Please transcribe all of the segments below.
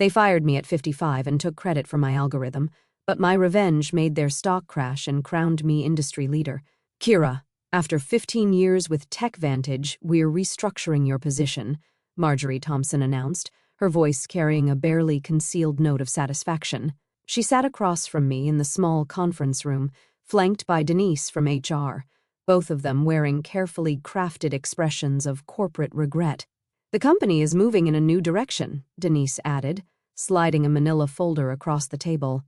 They fired me at 55 and took credit for my algorithm, but my revenge made their stock crash and crowned me industry leader. Kira, after 15 years with TechVantage, we're restructuring your position, Marjorie Thompson announced, her voice carrying a barely concealed note of satisfaction. She sat across from me in the small conference room, flanked by Denise from HR, both of them wearing carefully crafted expressions of corporate regret. The company is moving in a new direction, Denise added, sliding a manila folder across the table.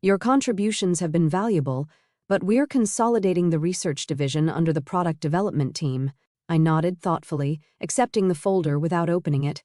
Your contributions have been valuable, but we're consolidating the research division under the product development team. I nodded thoughtfully, accepting the folder without opening it.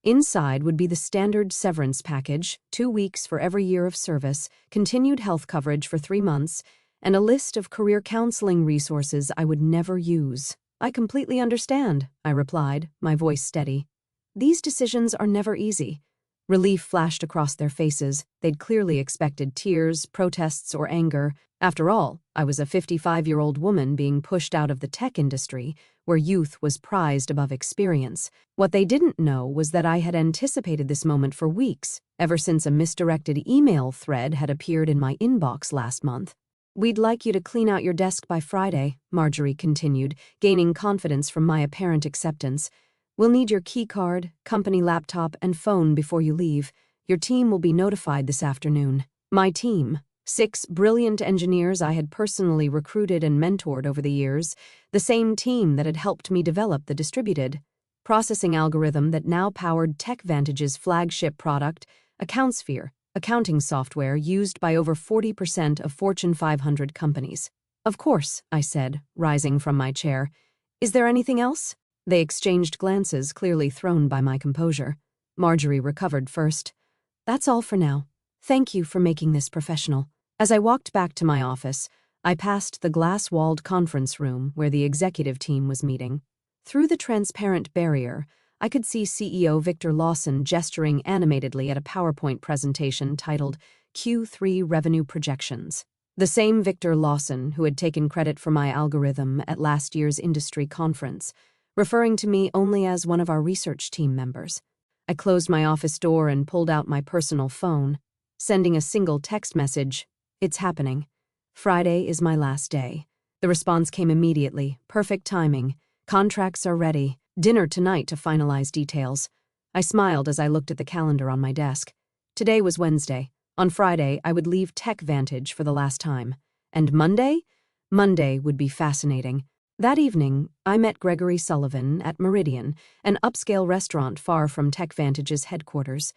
Inside would be the standard severance package, 2 weeks for every year of service, continued health coverage for 3 months, and a list of career counseling resources I would never use. I completely understand, I replied, my voice steady. These decisions are never easy. Relief flashed across their faces. They'd clearly expected tears, protests, or anger. After all, I was a 55-year-old woman being pushed out of the tech industry, where youth was prized above experience. What they didn't know was that I had anticipated this moment for weeks, ever since a misdirected email thread had appeared in my inbox last month. We'd like you to clean out your desk by Friday, Marjorie continued, gaining confidence from my apparent acceptance. We'll need your keycard, company laptop, and phone before you leave. Your team will be notified this afternoon. My team, 6 brilliant engineers I had personally recruited and mentored over the years, the same team that had helped me develop the distributed processing algorithm that now powered TechVantage's flagship product, AccountSphere, accounting software used by over 40% of Fortune 500 companies. Of course, I said, rising from my chair. Is there anything else? They exchanged glances, clearly thrown by my composure. Marjorie recovered first. That's all for now. Thank you for making this professional. As I walked back to my office, I passed the glass-walled conference room where the executive team was meeting. Through the transparent barrier, I could see CEO Victor Lawson gesturing animatedly at a PowerPoint presentation titled Q3 Revenue Projections. The same Victor Lawson who had taken credit for my algorithm at last year's industry conference, referring to me only as one of our research team members. I closed my office door and pulled out my personal phone, sending a single text message, "It's happening. Friday is my last day." The response came immediately, perfect timing. Contracts are ready. Dinner tonight to finalize details. I smiled as I looked at the calendar on my desk. Today was Wednesday. On Friday, I would leave TechVantage for the last time. And Monday? Monday would be fascinating. That evening, I met Gregory Sullivan at Meridian, an upscale restaurant far from TechVantage's headquarters.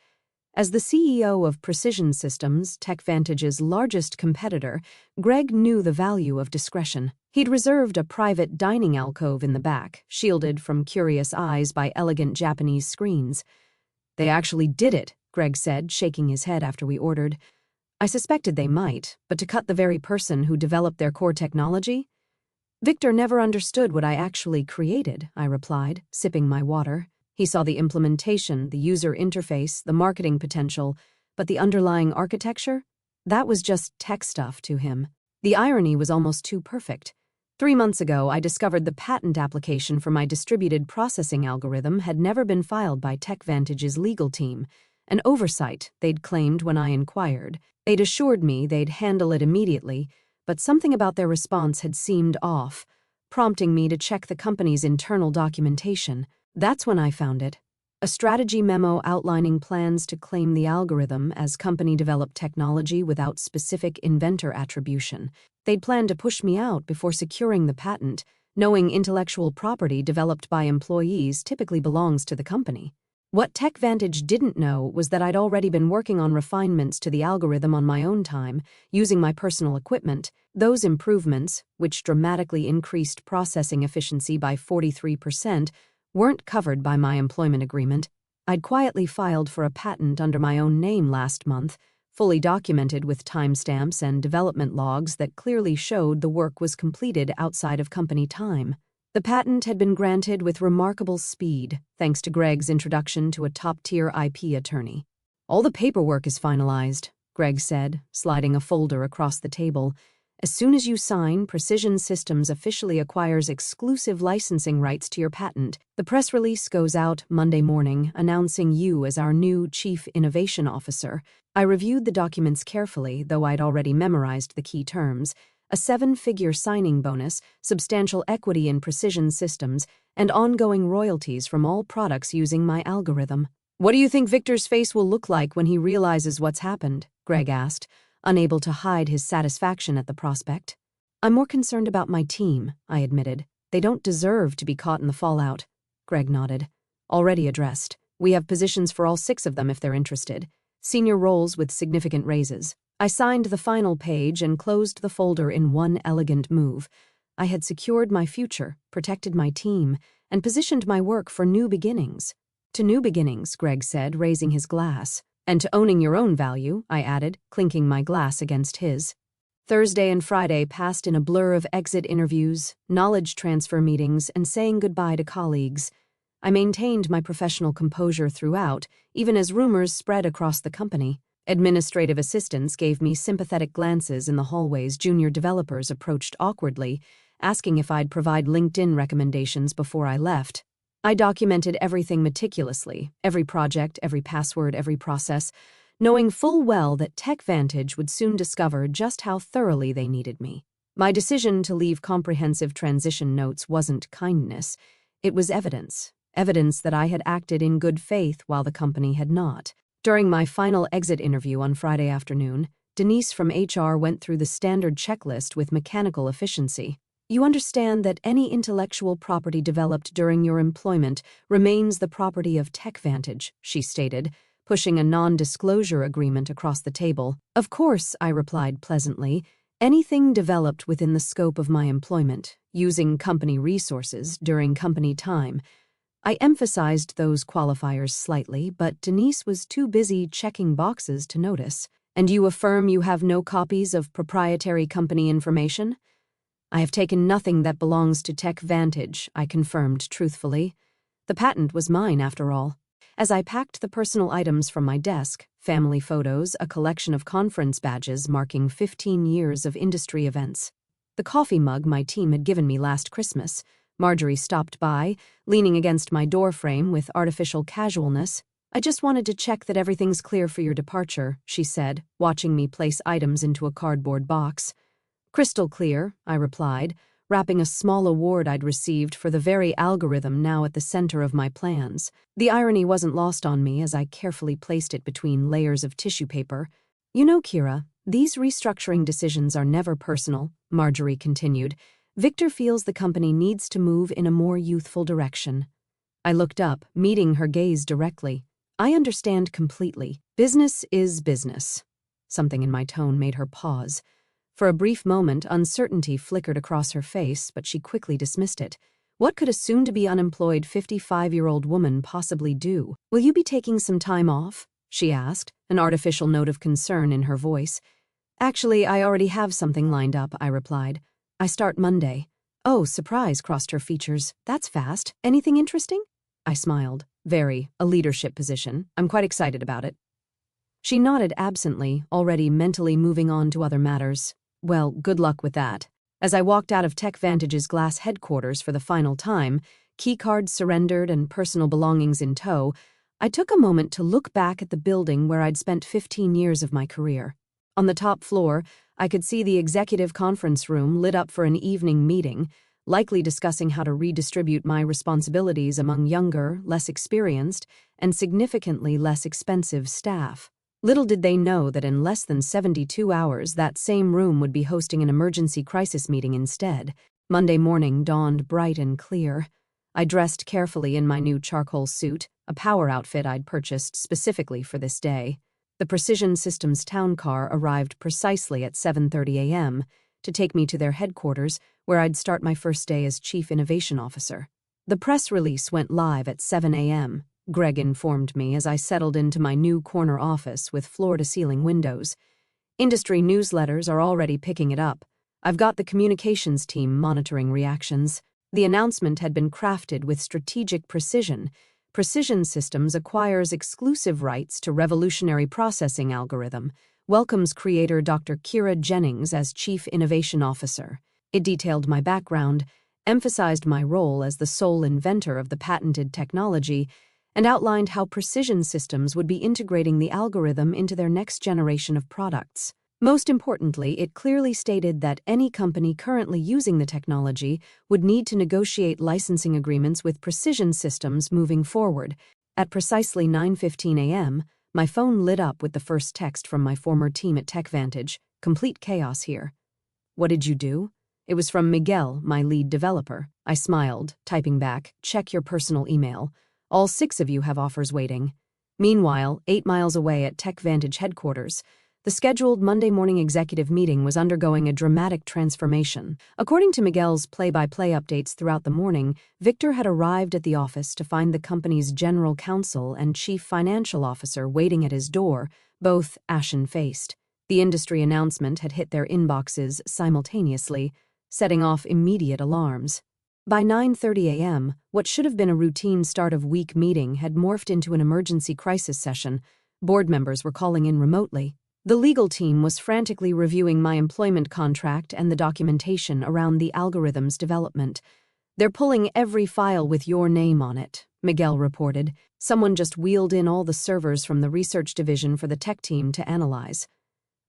As the CEO of Precision Systems, TechVantage's largest competitor, Greg knew the value of discretion. He'd reserved a private dining alcove in the back, shielded from curious eyes by elegant Japanese screens. They actually did it, Greg said, shaking his head after we ordered. I suspected they might, but to cut the very person who developed their core technology? Victor never understood what I actually created, I replied, sipping my water. He saw the implementation, the user interface, the marketing potential, but the underlying architecture? That was just tech stuff to him. The irony was almost too perfect. 3 months ago, I discovered the patent application for my distributed processing algorithm had never been filed by TechVantage's legal team, an oversight they'd claimed when I inquired. They'd assured me they'd handle it immediately, but something about their response had seemed off, prompting me to check the company's internal documentation. That's when I found it. A strategy memo outlining plans to claim the algorithm as company-developed technology without specific inventor attribution. They'd planned to push me out before securing the patent, knowing intellectual property developed by employees typically belongs to the company. What TechVantage didn't know was that I'd already been working on refinements to the algorithm on my own time, using my personal equipment. Those improvements, which dramatically increased processing efficiency by 43%, weren't covered by my employment agreement. I'd quietly filed for a patent under my own name last month, fully documented with timestamps and development logs that clearly showed the work was completed outside of company time. The patent had been granted with remarkable speed, thanks to Greg's introduction to a top-tier IP attorney. All the paperwork is finalized, Greg said, sliding a folder across the table, As soon as you sign, Precision Systems officially acquires exclusive licensing rights to your patent. The press release goes out Monday morning, announcing you as our new Chief Innovation Officer. I reviewed the documents carefully, though I'd already memorized the key terms. A 7-figure signing bonus, substantial equity in Precision Systems, and ongoing royalties from all products using my algorithm. "What do you think Victor's face will look like when he realizes what's happened?" Greg asked, unable to hide his satisfaction at the prospect. "I'm more concerned about my team," I admitted. "They don't deserve to be caught in the fallout." Greg nodded. "Already addressed. We have positions for all 6 of them if they're interested. Senior roles with significant raises." I signed the final page and closed the folder in one elegant move. I had secured my future, protected my team, and positioned my work for new beginnings. "To new beginnings," Greg said, raising his glass. "And to owning your own value," I added, clinking my glass against his. Thursday and Friday passed in a blur of exit interviews, knowledge transfer meetings, and saying goodbye to colleagues. I maintained my professional composure throughout, even as rumors spread across the company. Administrative assistants gave me sympathetic glances in the hallways. Junior developers approached awkwardly, asking if I'd provide LinkedIn recommendations before I left. I documented everything meticulously, every project, every password, every process, knowing full well that TechVantage would soon discover just how thoroughly they needed me. My decision to leave comprehensive transition notes wasn't kindness. It was evidence that I had acted in good faith while the company had not. During my final exit interview on Friday afternoon, Denise from HR went through the standard checklist with mechanical efficiency. "You understand that any intellectual property developed during your employment remains the property of TechVantage," she stated, pushing a non-disclosure agreement across the table. "Of course," I replied pleasantly, "anything developed within the scope of my employment, using company resources during company time." I emphasized those qualifiers slightly, but Denise was too busy checking boxes to notice. "And you affirm you have no copies of proprietary company information?" "I have taken nothing that belongs to TechVantage," I confirmed truthfully. The patent was mine, after all. As I packed the personal items from my desk, family photos, a collection of conference badges marking 15 years of industry events, the coffee mug my team had given me last Christmas, Marjorie stopped by, leaning against my doorframe with artificial casualness. "I just wanted to check that everything's clear for your departure," she said, watching me place items into a cardboard box. "Crystal clear," I replied, wrapping a small award I'd received for the very algorithm now at the center of my plans. The irony wasn't lost on me as I carefully placed it between layers of tissue paper. "You know, Kira, these restructuring decisions are never personal," Marjorie continued. "Victor feels the company needs to move in a more youthful direction." I looked up, meeting her gaze directly. "I understand completely. Business is business." Something in my tone made her pause. For a brief moment, uncertainty flickered across her face, but she quickly dismissed it. What could a soon-to-be unemployed 55-year-old woman possibly do? "Will you be taking some time off?" she asked, an artificial note of concern in her voice. "Actually, I already have something lined up," I replied. "I start Monday." "Oh, surprise," crossed her features. "That's fast. Anything interesting?" I smiled. "Very. A leadership position. I'm quite excited about it." She nodded absently, already mentally moving on to other matters. Well, good luck with that. As I walked out of TechVantage's glass headquarters for the final time, keycards surrendered and personal belongings in tow, I took a moment to look back at the building where I'd spent 15 years of my career. On the top floor, I could see the executive conference room lit up for an evening meeting, likely discussing how to redistribute my responsibilities among younger, less experienced, and significantly less expensive staff. Little did they know that in less than 72 hours, that same room would be hosting an emergency crisis meeting instead. Monday morning dawned bright and clear. I dressed carefully in my new charcoal suit, a power outfit I'd purchased specifically for this day. The Precision Systems town car arrived precisely at 7:30 a.m. to take me to their headquarters, where I'd start my first day as Chief Innovation Officer. The press release went live at 7 a.m., Greg informed me as I settled into my new corner office with floor-to-ceiling windows. Industry newsletters are already picking it up. I've got the communications team monitoring reactions. The announcement had been crafted with strategic precision. Precision Systems acquires exclusive rights to revolutionary processing algorithm, welcomes creator Dr. Kira Jennings as Chief Innovation Officer. It detailed my background, emphasized my role as the sole inventor of the patented technology, and outlined how Precision Systems would be integrating the algorithm into their next generation of products. Most importantly, it clearly stated that any company currently using the technology would need to negotiate licensing agreements with Precision Systems moving forward. At precisely 9:15 a.m., my phone lit up with the first text from my former team at TechVantage. Complete chaos here. What did you do? It was from Miguel, my lead developer. I smiled, typing back, check your personal email. All 6 of you have offers waiting. Meanwhile, 8 miles away at TechVantage headquarters, the scheduled Monday morning executive meeting was undergoing a dramatic transformation. According to Miguel's play-by-play updates throughout the morning, Victor had arrived at the office to find the company's general counsel and chief financial officer waiting at his door, both ashen-faced. The industry announcement had hit their inboxes simultaneously, setting off immediate alarms. By 9:30 a.m., what should have been a routine start-of-week meeting had morphed into an emergency crisis session. Board members were calling in remotely. The legal team was frantically reviewing my employment contract and the documentation around the algorithm's development. They're pulling every file with your name on it, Miguel reported. Someone just wheeled in all the servers from the research division for the tech team to analyze.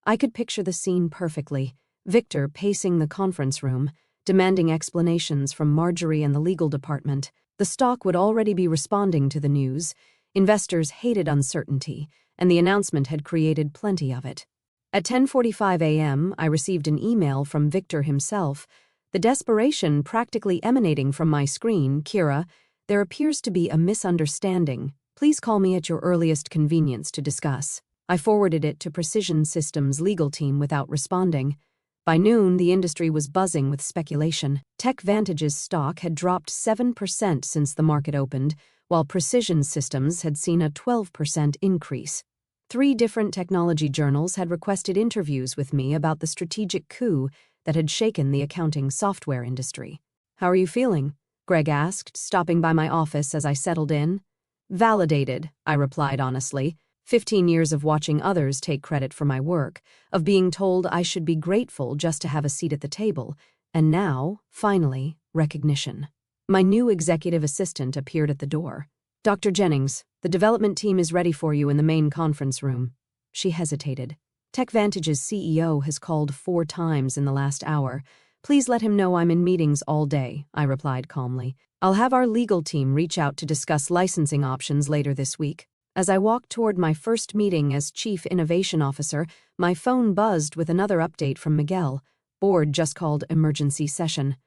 I could picture the scene perfectly. Victor pacing the conference room, demanding explanations from Marjorie and the legal department. The stock would already be responding to the news. Investors hated uncertainty, and the announcement had created plenty of it. At 10:45 a.m., I received an email from Victor himself, the desperation practically emanating from my screen. Kira, there appears to be a misunderstanding. Please call me at your earliest convenience to discuss. I forwarded it to Precision Systems' legal team without responding. By noon, the industry was buzzing with speculation. TechVantage's stock had dropped 7% since the market opened, while Precision Systems had seen a 12% increase. 3 different technology journals had requested interviews with me about the strategic coup that had shaken the accounting software industry. How are you feeling? Greg asked, stopping by my office as I settled in. Validated, I replied honestly. 15 years of watching others take credit for my work, of being told I should be grateful just to have a seat at the table, and now, finally, recognition. My new executive assistant appeared at the door. Dr. Jennings, the development team is ready for you in the main conference room. She hesitated. TechVantage's CEO has called 4 times in the last hour. Please let him know I'm in meetings all day, I replied calmly. I'll have our legal team reach out to discuss licensing options later this week. As I walked toward my first meeting as Chief Innovation Officer, my phone buzzed with another update from Miguel. Board just called emergency session.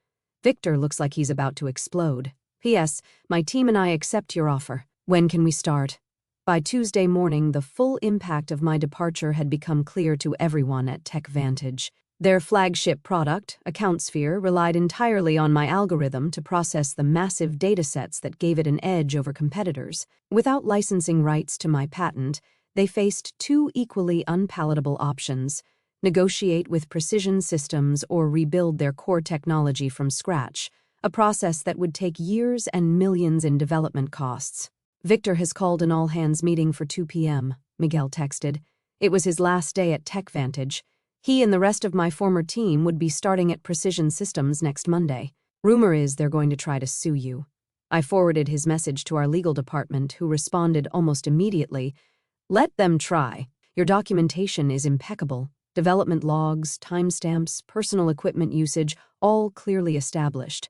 Victor looks like he's about to explode. P.S. My team and I accept your offer. When can we start? By Tuesday morning, the full impact of my departure had become clear to everyone at TechVantage. Their flagship product, AccountSphere, relied entirely on my algorithm to process the massive datasets that gave it an edge over competitors. Without licensing rights to my patent, they faced 2 equally unpalatable options: negotiate with Precision Systems or rebuild their core technology from scratch, a process that would take years and millions in development costs. Victor has called an all-hands meeting for 2 p.m., Miguel texted. It was his last day at TechVantage. He and the rest of my former team would be starting at Precision Systems next Monday. Rumor is they're going to try to sue you. I forwarded his message to our legal department, who responded almost immediately. Let them try. Your documentation is impeccable. Development logs, timestamps, personal equipment usage, all clearly established.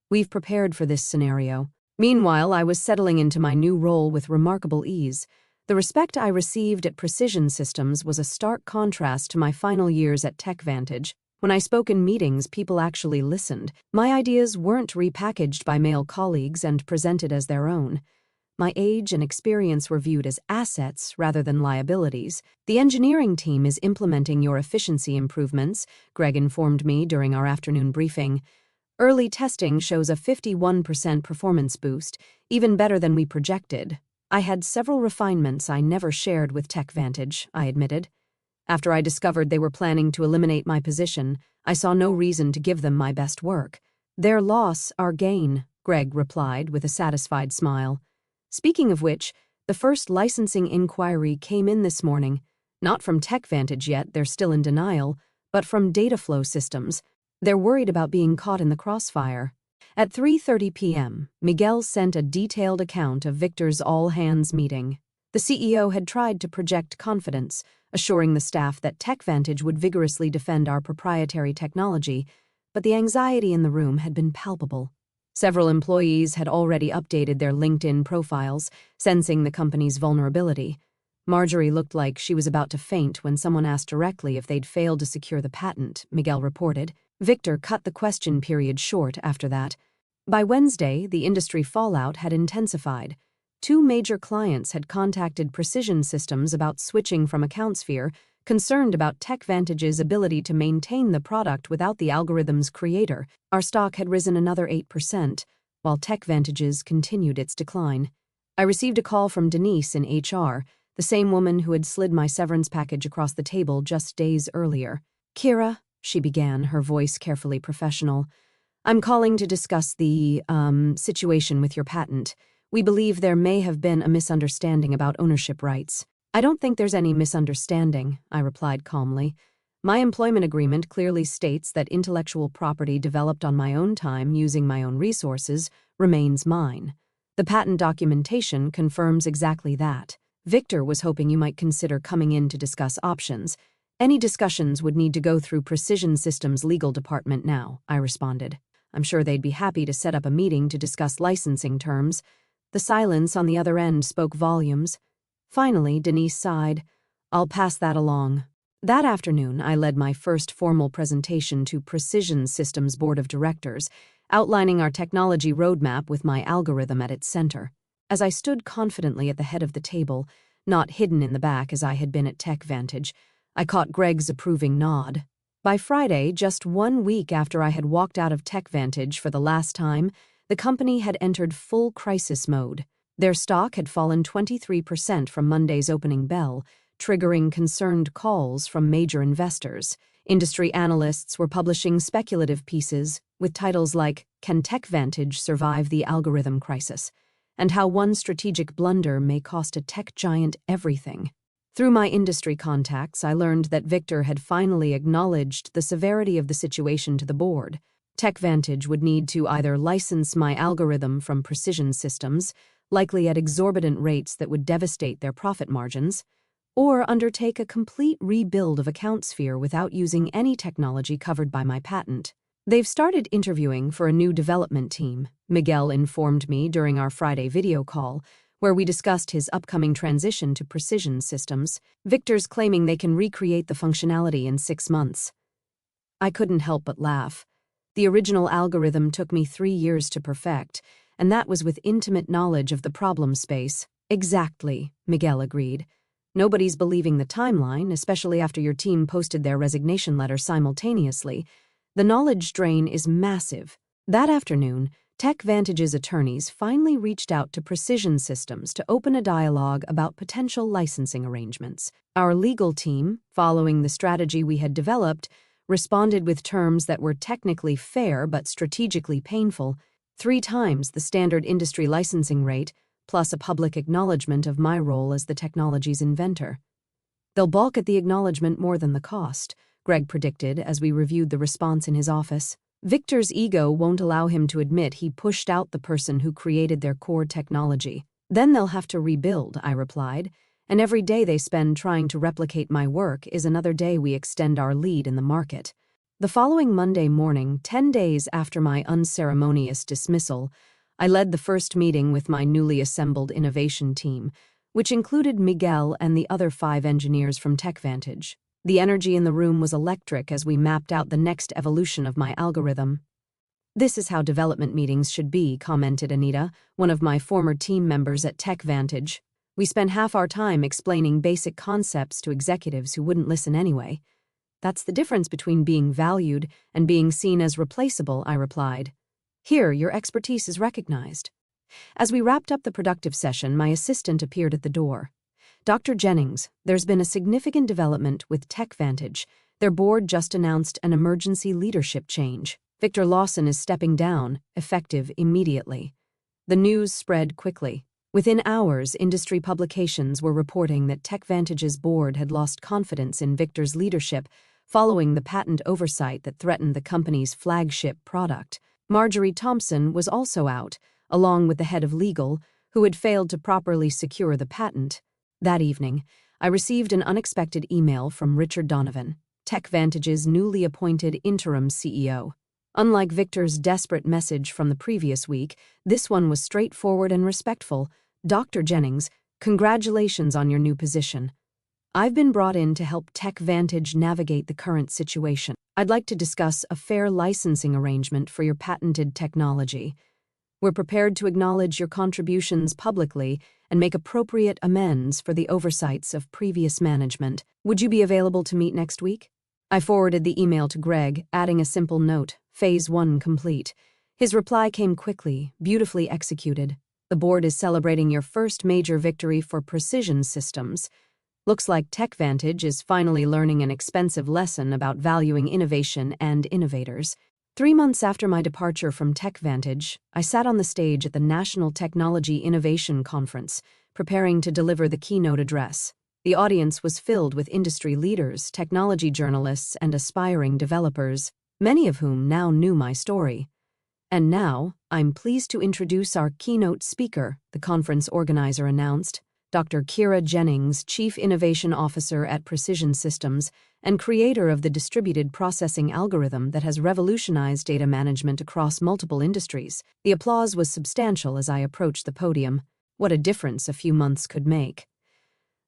We've prepared for this scenario. Meanwhile, I was settling into my new role with remarkable ease. The respect I received at Precision Systems was a stark contrast to my final years at TechVantage. When I spoke in meetings, people actually listened. My ideas weren't repackaged by male colleagues and presented as their own. My age and experience were viewed as assets rather than liabilities. The engineering team is implementing your efficiency improvements, Greg informed me during our afternoon briefing. Early testing shows a 51% performance boost, even better than we projected. I had several refinements I never shared with TechVantage, I admitted. After I discovered they were planning to eliminate my position, I saw no reason to give them my best work. Their loss, our gain, Greg replied with a satisfied smile. Speaking of which, the first licensing inquiry came in this morning. Not from TechVantage yet, they're still in denial, but from data flow systems. They're worried about being caught in the crossfire. At 3:30 p.m., Miguel sent a detailed account of Victor's all-hands meeting. The CEO had tried to project confidence, assuring the staff that TechVantage would vigorously defend our proprietary technology, but the anxiety in the room had been palpable. Several employees had already updated their LinkedIn profiles, sensing the company's vulnerability. Marjorie looked like she was about to faint when someone asked directly if they'd failed to secure the patent, Miguel reported. Victor cut the question period short after that. By Wednesday, the industry fallout had intensified. 2 major clients had contacted Precision Systems about switching from AccountSphere, concerned about TechVantage's ability to maintain the product without the algorithm's creator. Our stock had risen another 8%, while TechVantage's continued its decline. I received a call from Denise in HR, the same woman who had slid my severance package across the table just days earlier. "Kira," she began, her voice carefully professional, "I'm calling to discuss the, situation with your patent. We believe there may have been a misunderstanding about ownership rights." "I don't think there's any misunderstanding," I replied calmly. "My employment agreement clearly states that intellectual property developed on my own time using my own resources remains mine. The patent documentation confirms exactly that. Victor was hoping you might consider coming in to discuss options. Any discussions would need to go through Precision Systems' legal department now," I responded. "I'm sure they'd be happy to set up a meeting to discuss licensing terms." The silence on the other end spoke volumes. Finally, Denise sighed. "I'll pass that along." That afternoon, I led my first formal presentation to Precision Systems' board of directors, outlining our technology roadmap with my algorithm at its center. As I stood confidently at the head of the table, not hidden in the back as I had been at TechVantage, I caught Greg's approving nod. By Friday, just 1 week after I had walked out of TechVantage for the last time, the company had entered full crisis mode. Their stock had fallen 23% from Monday's opening bell, triggering concerned calls from major investors. Industry analysts were publishing speculative pieces with titles like "Can TechVantage Survive the Algorithm Crisis?" and "How One Strategic Blunder May Cost a Tech Giant Everything." Through my industry contacts, I learned that Victor had finally acknowledged the severity of the situation to the board. TechVantage would need to either license my algorithm from Precision Systems, likely at exorbitant rates that would devastate their profit margins, or undertake a complete rebuild of AccountSphere without using any technology covered by my patent. "They've started interviewing for a new development team," Miguel informed me during our Friday video call, where we discussed his upcoming transition to Precision Systems. "Victor's claiming they can recreate the functionality in 6 months." I couldn't help but laugh. The original algorithm took me 3 years to perfect, and that was with intimate knowledge of the problem space. "Exactly," Miguel agreed. "Nobody's believing the timeline, especially after your team posted their resignation letter simultaneously. The knowledge drain is massive." That afternoon, TechVantage's attorneys finally reached out to Precision Systems to open a dialogue about potential licensing arrangements. Our legal team, following the strategy we had developed, responded with terms that were technically fair but strategically painful, 3 times the standard industry licensing rate, plus a public acknowledgement of my role as the technology's inventor. "They'll balk at the acknowledgement more than the cost," Greg predicted as we reviewed the response in his office. "Victor's ego won't allow him to admit he pushed out the person who created their core technology. Then they'll have to rebuild," I replied, "and every day they spend trying to replicate my work is another day we extend our lead in the market." The following Monday morning, 10 days after my unceremonious dismissal, I led the first meeting with my newly assembled innovation team, which included Miguel and the other 5 engineers from TechVantage. The energy in the room was electric as we mapped out the next evolution of my algorithm. "This is how development meetings should be," commented Anita, one of my former team members at TechVantage. "We spend half our time explaining basic concepts to executives who wouldn't listen anyway." "That's the difference between being valued and being seen as replaceable," I replied. "Here, your expertise is recognized." As we wrapped up the productive session, my assistant appeared at the door. "Dr. Jennings, there's been a significant development with TechVantage. Their board just announced an emergency leadership change. Victor Lawson is stepping down, effective immediately." The news spread quickly. Within hours, industry publications were reporting that TechVantage's board had lost confidence in Victor's leadership following the patent oversight that threatened the company's flagship product. Marjorie Thompson was also out, along with the head of legal, who had failed to properly secure the patent. That evening, I received an unexpected email from Richard Donovan, TechVantage's newly appointed interim CEO. Unlike Victor's desperate message from the previous week, this one was straightforward and respectful. "Dr. Jennings, congratulations on your new position. I've been brought in to help TechVantage navigate the current situation. I'd like to discuss a fair licensing arrangement for your patented technology. We're prepared to acknowledge your contributions publicly and make appropriate amends for the oversights of previous management. Would you be available to meet next week?" I forwarded the email to Greg, adding a simple note, Phase 1 complete. His reply came quickly, beautifully executed. "The board is celebrating your first major victory for precision systems. Looks like TechVantage is finally learning an expensive lesson about valuing innovation and innovators." 3 months after my departure from TechVantage, I sat on the stage at the National Technology Innovation Conference, preparing to deliver the keynote address. The audience was filled with industry leaders, technology journalists, and aspiring developers, many of whom now knew my story. "And now, I'm pleased to introduce our keynote speaker," the conference organizer announced, Dr. Kira Jennings, Chief Innovation Officer at Precision Systems and creator of the distributed processing algorithm that has revolutionized data management across multiple industries. The applause was substantial as I approached the podium. What a difference a few months could make.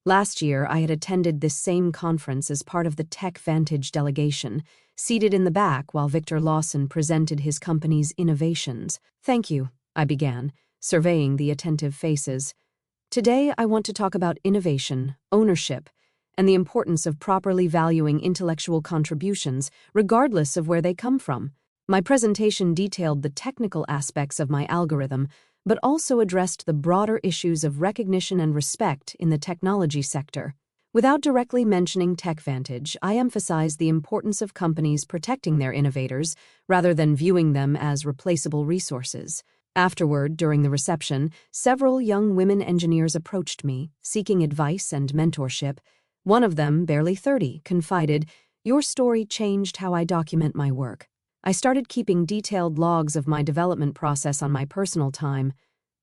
Last year, I had attended this same conference as part of the TechVantage delegation, seated in the back while Victor Lawson presented his company's innovations. "Thank you," I began, surveying the attentive faces. "Today, I want to talk about innovation, ownership, and the importance of properly valuing intellectual contributions, regardless of where they come from." My presentation detailed the technical aspects of my algorithm, but also addressed the broader issues of recognition and respect in the technology sector. Without directly mentioning TechVantage, I emphasized the importance of companies protecting their innovators rather than viewing them as replaceable resources. Afterward, during the reception, several young women engineers approached me, seeking advice and mentorship. One of them, barely 30, confided, "Your story changed how I document my work. I started keeping detailed logs of my development process on my personal time."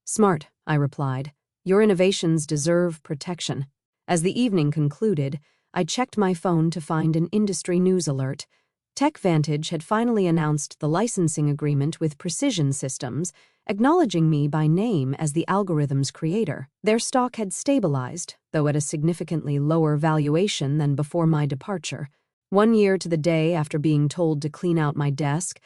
"Smart," I replied. "Your innovations deserve protection." As the evening concluded, I checked my phone to find an industry news alert. TechVantage had finally announced the licensing agreement with Precision Systems, acknowledging me by name as the algorithm's creator. Their stock had stabilized, though at a significantly lower valuation than before my departure. 1 year to the day after being told to clean out my desk,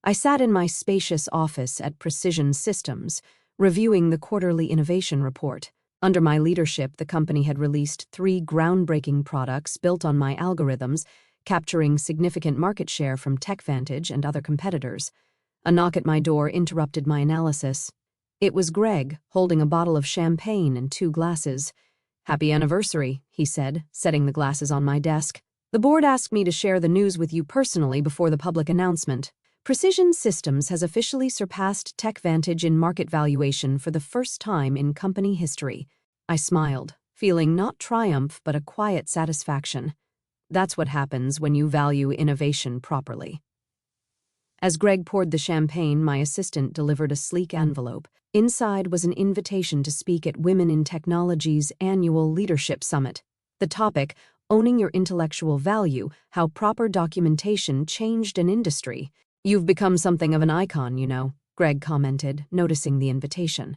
I sat in my spacious office at Precision Systems, reviewing the quarterly innovation report. Under my leadership, the company had released 3 groundbreaking products built on my algorithms, capturing significant market share from TechVantage and other competitors. A knock at my door interrupted my analysis. It was Greg, holding a bottle of champagne and 2 glasses. "Happy anniversary," he said, setting the glasses on my desk. "The board asked me to share the news with you personally before the public announcement. Precision Systems has officially surpassed TechVantage in market valuation for the first time in company history." I smiled, feeling not triumph but a quiet satisfaction. That's what happens when you value innovation properly. As Greg poured the champagne, my assistant delivered a sleek envelope. Inside was an invitation to speak at Women in Technology's annual Leadership Summit. The topic, Owning Your Intellectual Value, How Proper Documentation Changed an Industry. "You've become something of an icon, you know," Greg commented, noticing the invitation.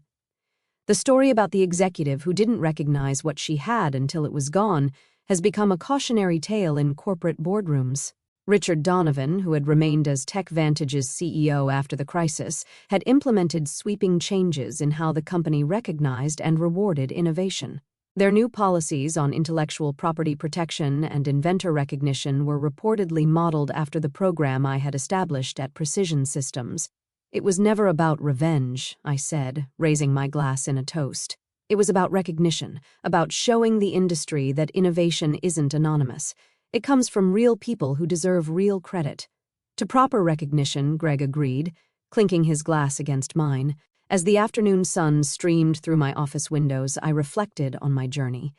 "The story about the executive who didn't recognize what she had until it was gone has become a cautionary tale in corporate boardrooms." Richard Donovan, who had remained as TechVantage's CEO after the crisis, had implemented sweeping changes in how the company recognized and rewarded innovation. Their new policies on intellectual property protection and inventor recognition were reportedly modeled after the program I had established at Precision Systems. "It was never about revenge," I said, raising my glass in a toast. "It was about recognition, about showing the industry that innovation isn't anonymous. It comes from real people who deserve real credit." "To proper recognition," Greg agreed, clinking his glass against mine, As the afternoon sun streamed through my office windows, I reflected on my journey.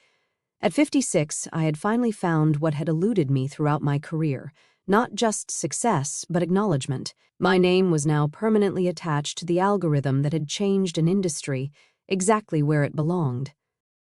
At 56, I had finally found what had eluded me throughout my career, not just success, but acknowledgement. My name was now permanently attached to the algorithm that had changed an industry exactly where it belonged.